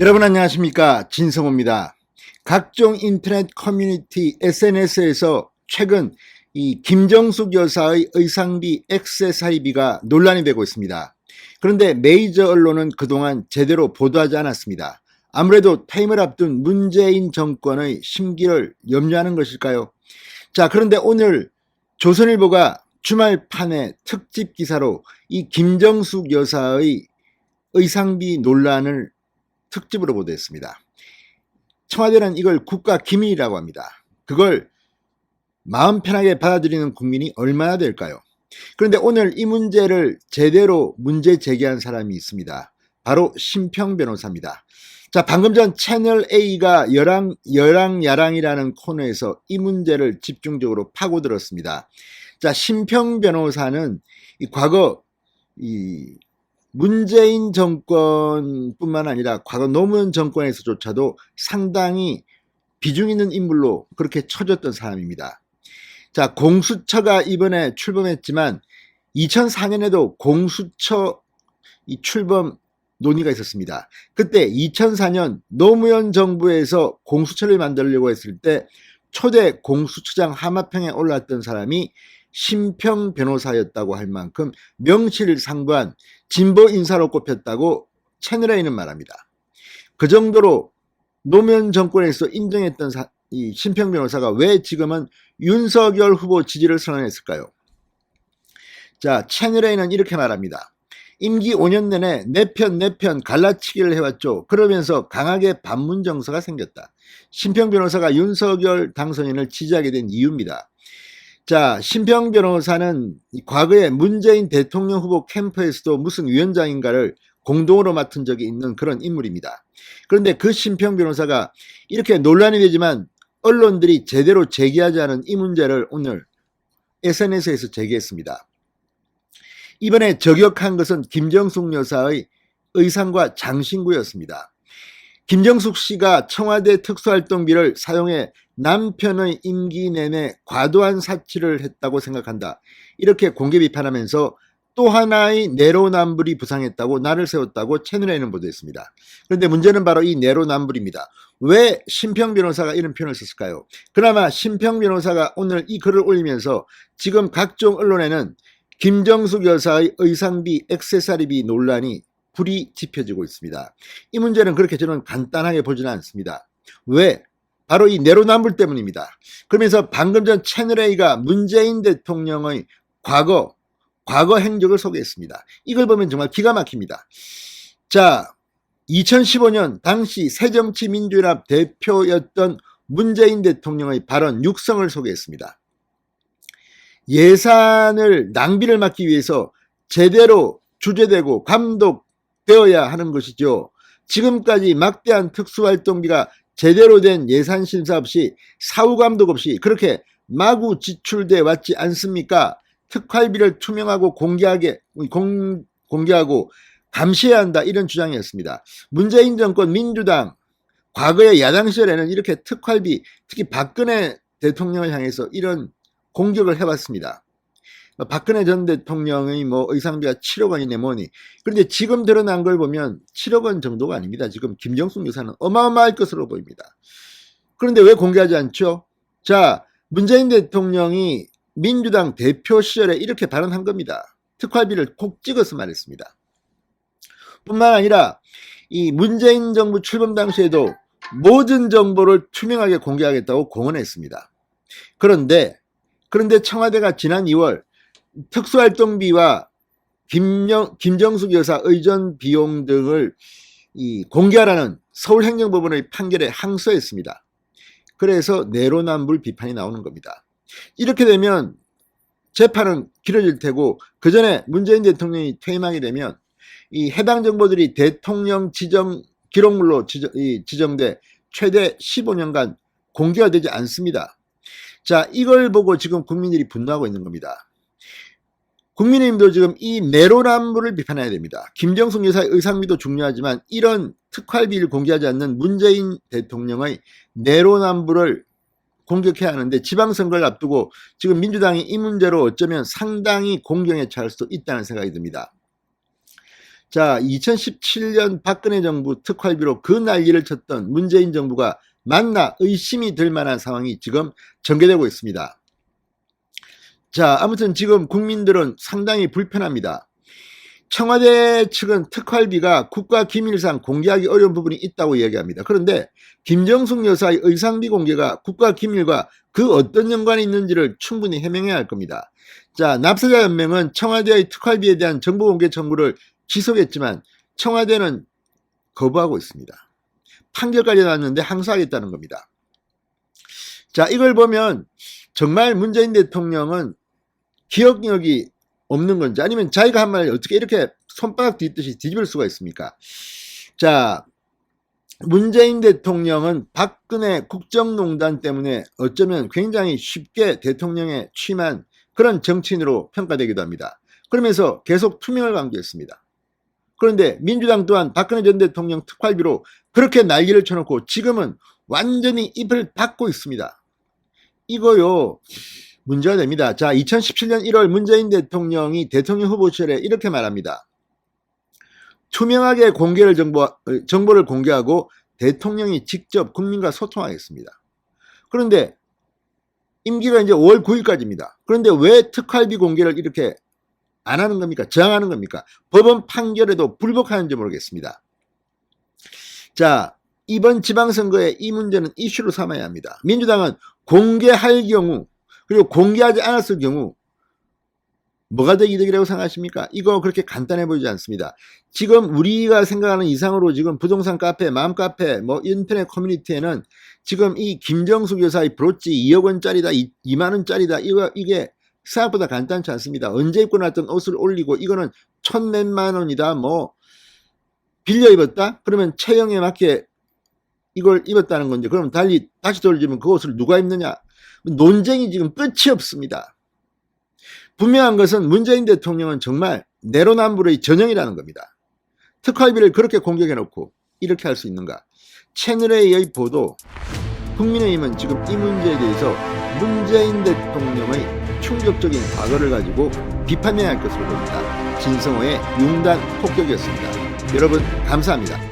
여러분 안녕하십니까, 진성호입니다. 각종 인터넷 커뮤니티 SNS에서 최근 이 김정숙 여사의 의상비 액세스 사이비가 논란이 되고 있습니다. 그런데 메이저 언론은 그동안 제대로 보도하지 않았습니다. 아무래도 퇴임을 앞둔 문재인 정권의 심기를 염려하는 것일까요? 자, 그런데 오늘 조선일보가 주말판에 특집 기사로 이 김정숙 여사의 의상비 논란을 특집으로 보도했습니다. 청와대는 이걸 국가 기밀이라고 합니다. 그걸 마음 편하게 받아들이는 국민이 얼마나 될까요? 그런데 오늘 이 문제를 제대로 문제 제기한 사람이 있습니다. 바로 심평 변호사입니다. 자, 방금 전 채널A가 여랑야랑이라는 코너에서 이 문제를 집중적으로 파고들었습니다. 자, 심평 변호사는 과거 문재인 정권뿐만 아니라 과거 노무현 정권에서조차도 상당히 비중 있는 인물로 그렇게 쳐졌던 사람입니다. 자, 공수처가 이번에 출범했지만 2004년에도 공수처 출범 논의가 있었습니다. 그때 2004년 노무현 정부에서 공수처를 만들려고 했을 때 초대 공수처장 하마평에 올랐던 사람이 심평 변호사였다고 할 만큼 명실상부한 진보 인사로 꼽혔다고 채널A는 말합니다. 그 정도로 노무현 정권에서 인정했던 이 심평 변호사가 왜 지금은 윤석열 후보 지지를 선언했을까요? 자, 채널A는 이렇게 말합니다. 임기 5년 내내 내 편 갈라치기를 해왔죠. 그러면서 강하게 반문 정서가 생겼다. 심평 변호사가 윤석열 당선인을 지지하게 된 이유입니다. 자, 심평 변호사는 과거에 문재인 대통령 후보 캠프에서도 무슨 위원장인가를 공동으로 맡은 적이 있는 그런 인물입니다. 그런데 그 심평 변호사가 이렇게 논란이 되지만 언론들이 제대로 제기하지 않은 이 문제를 오늘 SNS에서 제기했습니다. 이번에 저격한 것은 김정숙 여사의 의상과 장신구였습니다. 김정숙 씨가 청와대 특수활동비를 사용해 남편의 임기 내내 과도한 사치를 했다고 생각한다. 이렇게 공개 비판하면서 또 하나의 내로남불이 부상했다고 날을 세웠다고 채널A는 보도했습니다. 그런데 문제는 바로 이 내로남불입니다. 왜 심평 변호사가 이런 표현을 썼을까요? 그나마 심평 변호사가 오늘 이 글을 올리면서 지금 각종 언론에는 김정숙 여사의 의상비 액세서리비 논란이 불이 지펴지고 있습니다. 이 문제는 그렇게 저는 간단하게 보지는 않습니다. 왜? 바로 이 내로남불 때문입니다. 그러면서 방금 전 채널A가 문재인 대통령의 과거 행적을 소개했습니다. 이걸 보면 정말 기가 막힙니다. 자, 2015년 당시 새정치민주연합 대표였던 문재인 대통령의 발언 육성을 소개했습니다. 예산을 낭비를 막기 위해서 제대로 주재되고 감독되어야 하는 것이죠. 지금까지 막대한 특수활동비가 제대로 된 예산 심사 없이 사후 감독 없이 그렇게 마구 지출돼 왔지 않습니까? 특활비를 투명하고 공개하고 감시해야 한다, 이런 주장이었습니다. 문재인 정권 민주당 과거의 야당 시절에는 이렇게 특활비, 특히 박근혜 대통령을 향해서 이런 공격을 해왔습니다. 박근혜 전 대통령의 의상비가 7억 원이네 뭐니. 그런데 지금 드러난 걸 보면 7억 원 정도가 아닙니다. 지금 김정숙 여사는 어마어마할 것으로 보입니다. 그런데 왜 공개하지 않죠? 자, 문재인 대통령이 민주당 대표 시절에 이렇게 발언한 겁니다. 특활비를 콕 찍어서 말했습니다. 뿐만 아니라 이 문재인 정부 출범 당시에도 모든 정보를 투명하게 공개하겠다고 공언했습니다. 그런데 청와대가 지난 2월 특수활동비와 김정숙 여사 의전 비용 등을 공개하라는 서울행정법원의 판결에 항소했습니다. 그래서 내로남불 비판이 나오는 겁니다. 이렇게 되면 재판은 길어질 테고, 그 전에 문재인 대통령이 퇴임하게 되면 이 해당 정보들이 대통령 지정 기록물로 지정돼 최대 15년간 공개가 되지 않습니다. 자, 이걸 보고 지금 국민들이 분노하고 있는 겁니다. 국민의힘도 지금 이 내로남불을 비판해야 됩니다. 김정숙 여사의 의상비도 중요하지만 이런 특활비를 공개하지 않는 문재인 대통령의 내로남불을 공격해야 하는데, 지방선거를 앞두고 지금 민주당이 이 문제로 어쩌면 상당히 공경에 처할 수도 있다는 생각이 듭니다. 자, 2017년 박근혜 정부 특활비로 그 난리를 쳤던 문재인 정부가 맞나 의심이 들 만한 상황이 지금 전개되고 있습니다. 자, 아무튼 지금 국민들은 상당히 불편합니다. 청와대 측은 특활비가 국가기밀상 공개하기 어려운 부분이 있다고 이야기합니다. 그런데 김정숙 여사의 의상비 공개가 국가기밀과 그 어떤 연관이 있는지를 충분히 해명해야 할 겁니다. 자, 납세자연맹은 청와대의 특활비에 대한 정보 공개 청구를 지속했지만 청와대는 거부하고 있습니다. 판결까지 나왔는데 항소하겠다는 겁니다. 자, 이걸 보면 정말 문재인 대통령은 기억력이 없는 건지 아니면 자기가 한 말을 어떻게 이렇게 손바닥 뒤집듯이 뒤집을 수가 있습니까? 자, 문재인 대통령은 박근혜 국정농단 때문에 어쩌면 굉장히 쉽게 대통령에 취임한 그런 정치인으로 평가되기도 합니다. 그러면서 계속 투명을 강조했습니다. 그런데 민주당 또한 박근혜 전 대통령 특활비로 그렇게 난리를 쳐놓고 지금은 완전히 입을 닫고 있습니다. 이거요 문제가 됩니다. 자, 2017년 1월 문재인 대통령이 대통령 후보실에 이렇게 말합니다. 투명하게 정보를 공개하고 대통령이 직접 국민과 소통하겠습니다. 그런데 임기가 이제 5월 9일까지입니다. 그런데 왜 특활비 공개를 이렇게 안 하는 겁니까? 저항하는 겁니까? 법원 판결에도 불복하는지 모르겠습니다. 자, 이번 지방선거에 이 문제는 이슈로 삼아야 합니다. 민주당은 공개할 경우 그리고 공개하지 않았을 경우 뭐가 더 이득이라고 생각하십니까? 이거 그렇게 간단해 보이지 않습니다. 지금 우리가 생각하는 이상으로 지금 부동산 카페, 맘카페, 뭐 인터넷 커뮤니티에는 지금 이 김정숙 여사의 브로치 2억 원짜리다, 2만 원짜리다, 이게 생각보다 간단치 않습니다. 언제 입고 났던 옷을 올리고 이거는 천몇만 원이다, 뭐 빌려 입었다? 그러면 체형에 맞게 이걸 입었다는 건데 그럼 다시 돌리면 그 옷을 누가 입느냐? 논쟁이 지금 끝이 없습니다. 분명한 것은 문재인 대통령은 정말 내로남불의 전형이라는 겁니다. 특활비를 그렇게 공격해놓고 이렇게 할 수 있는가? 채널A의 보도, 국민의힘은 지금 이 문제에 대해서 문재인 대통령의 충격적인 과거를 가지고 비판해야 할 것으로 보입니다. 진성호의 융단 폭격이었습니다. 여러분 감사합니다.